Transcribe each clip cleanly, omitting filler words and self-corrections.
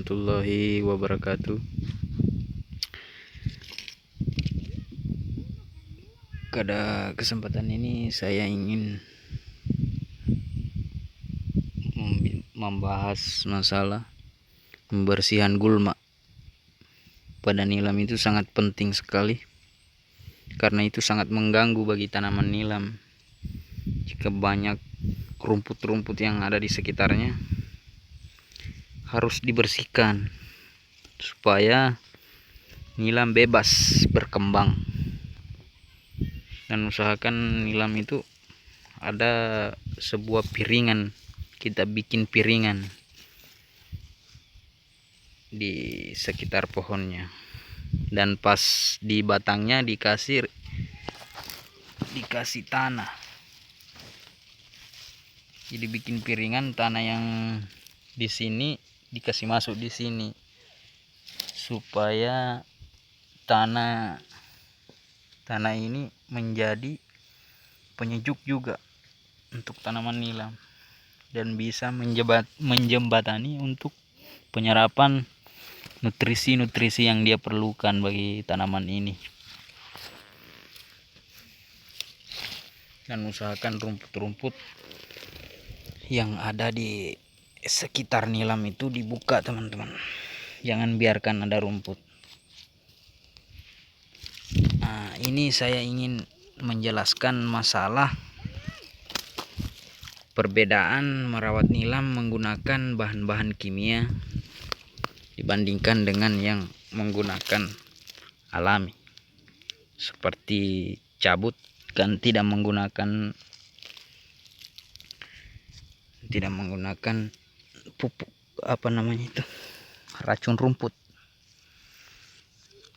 warahmatullahi wabarakatuh. Pada kesempatan ini saya ingin membahas masalah pembersihan gulma pada nilam. Itu sangat penting sekali karena itu sangat mengganggu bagi tanaman nilam. Jika banyak rumput-rumput yang ada di sekitarnya, harus dibersihkan supaya nilam bebas berkembang. Dan usahakan nilam itu ada sebuah piringan, kita bikin piringan di sekitar pohonnya, dan pas di batangnya dikasih tanah. Jadi bikin piringan, tanah yang di sini dikasih masuk di sini supaya tanah ini menjadi penyejuk juga untuk tanaman nilam dan bisa menjembatani untuk penyerapan nutrisi-nutrisi yang dia perlukan bagi tanaman ini. Dan usahakan rumput-rumput yang ada di sekitar nilam itu dibuka, teman-teman. Jangan biarkan ada rumput. Nah, ini saya ingin menjelaskan masalah perbedaan merawat nilam menggunakan bahan-bahan kimia dibandingkan dengan yang menggunakan alami, seperti cabut kan tidak menggunakan pupuk racun rumput,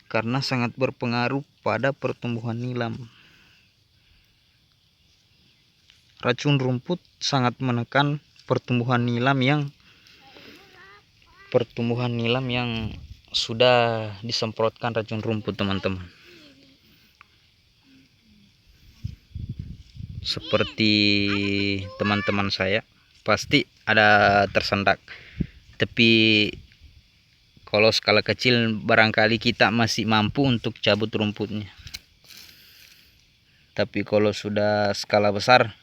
karena sangat berpengaruh pada pertumbuhan nilam. Racun rumput sangat menekan pertumbuhan nilam yang sudah disemprotkan racun rumput, teman-teman. Seperti teman-teman saya pasti ada tersendak, tapi kalau skala kecil barangkali kita masih mampu untuk cabut rumputnya. Tapi kalau sudah skala besar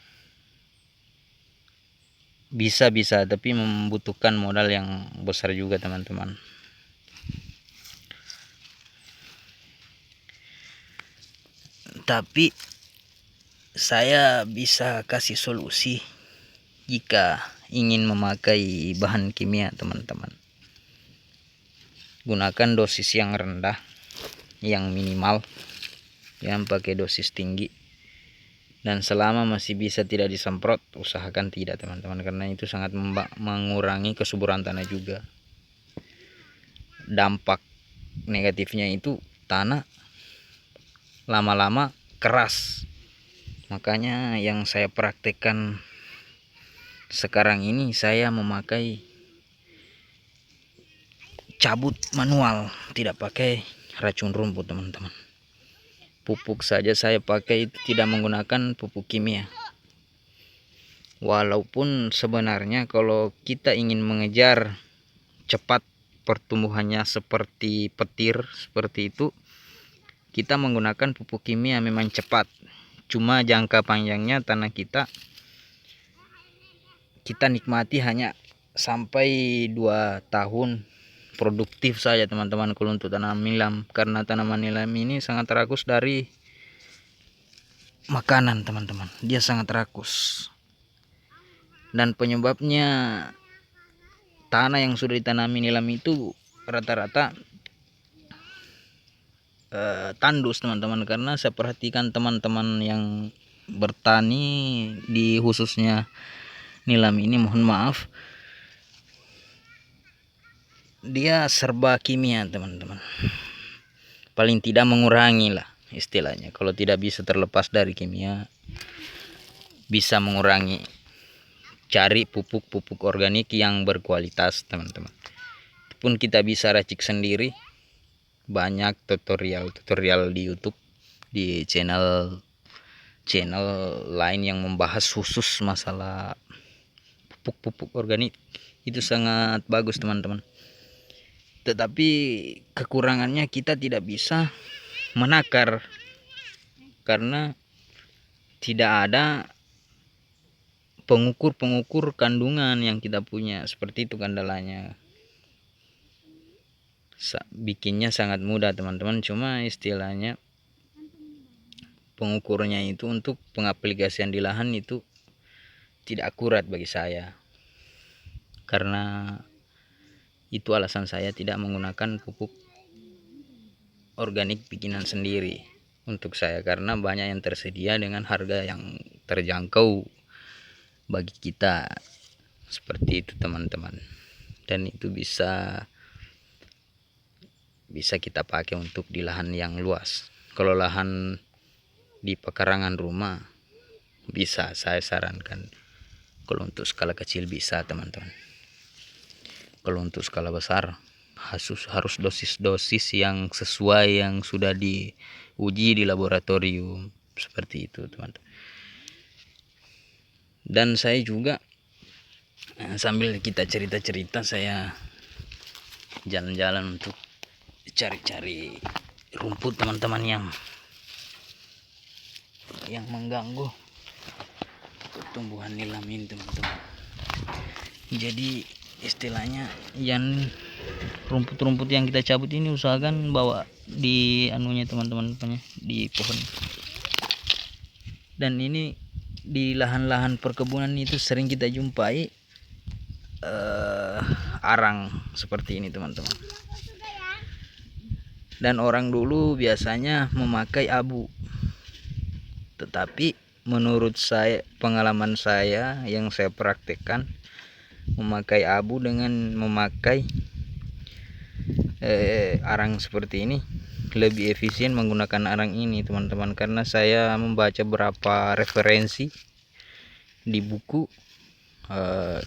bisa, tapi membutuhkan modal yang besar juga, teman-teman. Tapi saya bisa kasih solusi jika ingin memakai bahan kimia, teman-teman. Gunakan dosis yang rendah, yang minimal, jangan pakai dosis tinggi. Dan selama masih bisa tidak disemprot, usahakan tidak, teman-teman, karena itu sangat mengurangi kesuburan tanah juga. Dampak negatifnya itu tanah lama-lama keras. Makanya yang saya praktekkan sekarang ini, saya memakai cabut manual, tidak pakai racun rumput, teman-teman. Pupuk saja saya pakai itu tidak menggunakan pupuk kimia. Walaupun sebenarnya kalau kita ingin mengejar cepat pertumbuhannya seperti petir, seperti itu, kita menggunakan pupuk kimia memang cepat. Cuma jangka panjangnya tanah kita nikmati hanya sampai 2 tahun produktif saja, teman-teman, kalau untuk tanaman nilam. Karena tanaman nilam ini sangat rakus dari makanan, teman-teman. Dia sangat rakus, dan penyebabnya tanah yang sudah ditanami nilam itu rata-rata tandus, teman-teman. Karena saya perhatikan teman-teman yang bertani di khususnya nilam ini, mohon maaf, dia serba kimia, teman-teman. Paling tidak mengurangi lah istilahnya. Kalau tidak bisa terlepas dari kimia, bisa mengurangi, cari pupuk organik yang berkualitas, teman-teman. Itu pun kita bisa racik sendiri. Banyak tutorial di YouTube, di channel lain yang membahas khusus masalah pupuk organik. Itu sangat bagus, teman-teman. tetapi kekurangannya kita tidak bisa menakar karena tidak ada pengukur kandungan yang kita punya. Seperti itu kendalanya. Bikinnya sangat mudah teman-teman, cuma istilahnya pengukurnya itu untuk pengaplikasian di lahan itu tidak akurat bagi saya, karena itu alasan saya tidak menggunakan pupuk organik bikinan sendiri untuk saya, karena banyak yang tersedia dengan harga yang terjangkau bagi kita. Seperti itu teman-teman, dan itu bisa kita pakai untuk di lahan yang luas. Kalau lahan di pekarangan rumah bisa saya sarankan. Kalau untuk skala kecil bisa teman-teman. Kalau untuk skala besar harus dosis-dosis yang sesuai yang sudah diuji di laboratorium. Seperti itu teman-teman. Dan saya juga sambil kita cerita-cerita, saya jalan-jalan untuk cari-cari rumput teman-teman yang mengganggu pertumbuhan nilam ini teman-teman. Jadi istilahnya yang rumput-rumput yang kita cabut ini usahakan bawa di anunya teman-teman, di pohon. Dan ini di lahan-lahan perkebunan itu sering kita jumpai arang seperti ini teman-teman. Dan orang dulu biasanya memakai abu, tetapi menurut saya, pengalaman saya yang saya praktekkan, memakai abu dengan memakai arang seperti ini lebih efisien menggunakan arang ini teman-teman, karena saya membaca beberapa referensi di buku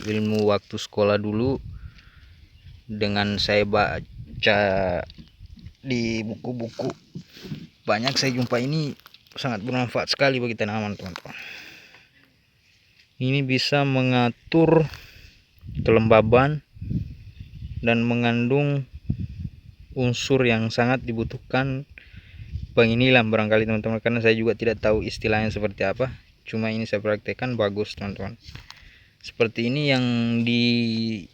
ilmu waktu sekolah dulu, dengan saya baca di buku-buku banyak saya jumpa ini sangat bermanfaat sekali bagi tanaman teman-teman. Ini bisa mengatur kelembaban dan mengandung unsur yang sangat dibutuhkan bagi nilam barangkali teman-teman, karena saya juga tidak tahu istilahnya seperti apa, cuma ini saya praktekkan bagus teman-teman. Seperti ini yang di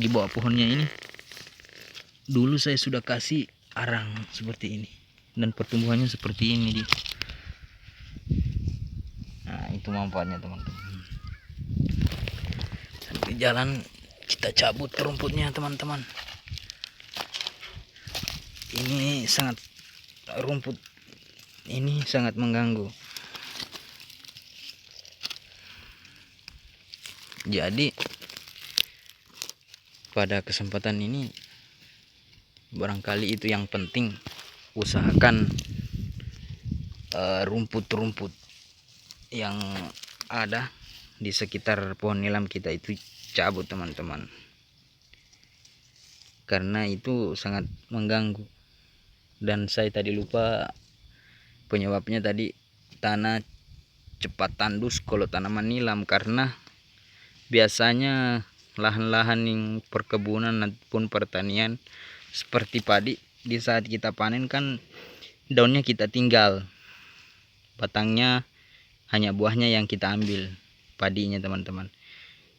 bawah pohonnya ini dulu saya sudah kasih arang seperti ini, dan pertumbuhannya seperti ini. Nah, itu manfaatnya teman-teman. Sambil jalan kita cabut rumputnya teman-teman. Ini rumput ini sangat mengganggu. Jadi pada kesempatan ini barangkali itu yang penting, usahakan rumput-rumput yang ada di sekitar pohon nilam kita itu cabut teman-teman, karena itu sangat mengganggu. Dan saya tadi lupa penyebabnya tadi, tanah cepat tandus kalau tanaman nilam, karena biasanya lahan-lahan yang perkebunan ataupun pertanian seperti padi, di saat kita panen kan daunnya kita tinggal, batangnya hanya buahnya yang kita ambil, padinya teman-teman.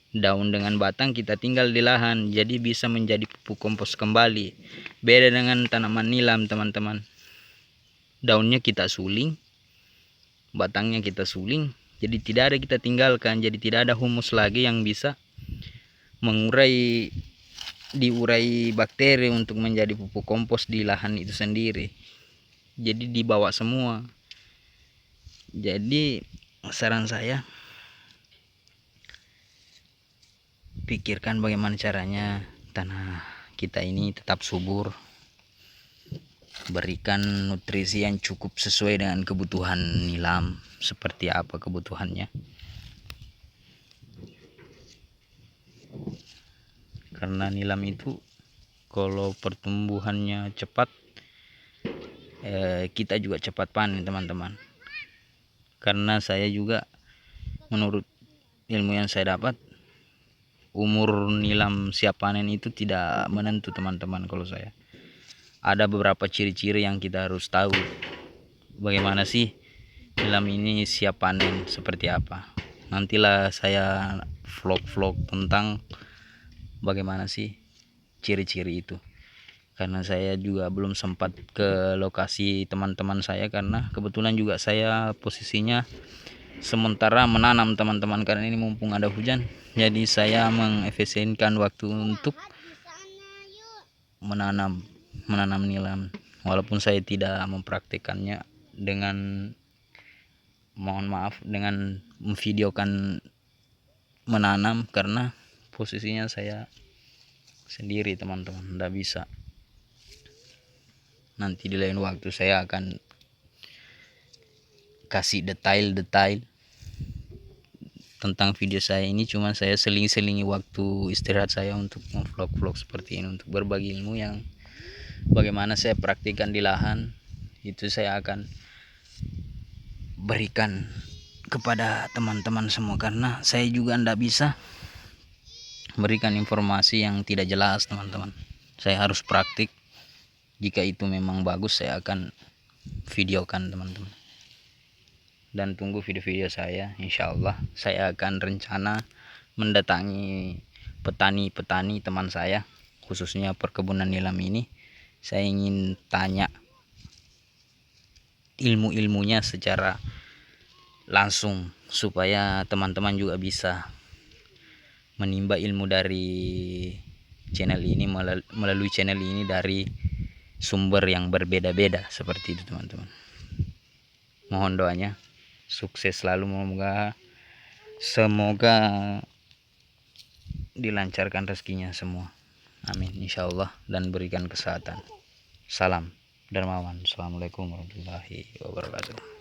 Daun dengan batang kita tinggal di lahan, jadi bisa menjadi pupuk kompos kembali. Beda dengan tanaman nilam teman-teman, daunnya kita suling, batangnya kita suling, jadi tidak ada kita tinggalkan, jadi tidak ada humus lagi yang bisa diurai bakteri untuk menjadi pupuk kompos di lahan itu sendiri, jadi dibawa semua. Jadi saran saya, pikirkan bagaimana caranya tanah kita ini tetap subur, berikan nutrisi yang cukup sesuai dengan kebutuhan nilam, seperti apa kebutuhannya. Karena nilam itu kalau pertumbuhannya cepat, kita juga cepat panen teman-teman. Karena saya juga menurut ilmu yang saya dapat, umur nilam siap panen itu tidak menentu teman-teman. Kalau saya ada beberapa ciri-ciri yang kita harus tahu bagaimana sih nilam ini siap panen seperti apa. Nantilah saya vlog-vlog tentang bagaimana sih ciri-ciri itu, karena saya juga belum sempat ke lokasi teman-teman saya karena kebetulan juga saya posisinya sementara menanam teman-teman, karena ini mumpung ada hujan jadi saya mengefisienkan waktu untuk menanam nilam, walaupun saya tidak mempraktikkannya dengan, mohon maaf, dengan memvideokan menanam karena posisinya saya sendiri teman-teman, tidak bisa. Nanti di lain waktu saya akan kasih detail-detail tentang video saya ini. Cuma saya seling-selingi waktu istirahat saya untuk vlog-vlog seperti ini, untuk berbagi ilmu yang bagaimana saya praktikkan di lahan. Itu saya akan berikan kepada teman-teman semua, karena saya juga tidak bisa berikan informasi yang tidak jelas teman-teman. Saya harus praktik. Jika itu memang bagus saya akan videokan teman-teman, dan tunggu video-video saya. Insya Allah saya akan rencana mendatangi petani-petani teman saya, khususnya perkebunan nilam ini. Saya ingin tanya ilmu-ilmunya secara langsung supaya teman-teman juga bisa menimba ilmu dari channel ini, melalui channel ini dari sumber yang berbeda-beda seperti itu teman-teman. Mohon doanya, sukses selalu, semoga dilancarkan rezekinya semua, amin insya Allah, dan berikan kesehatan. Salam dermawan. Assalamualaikum warahmatullahi wabarakatuh.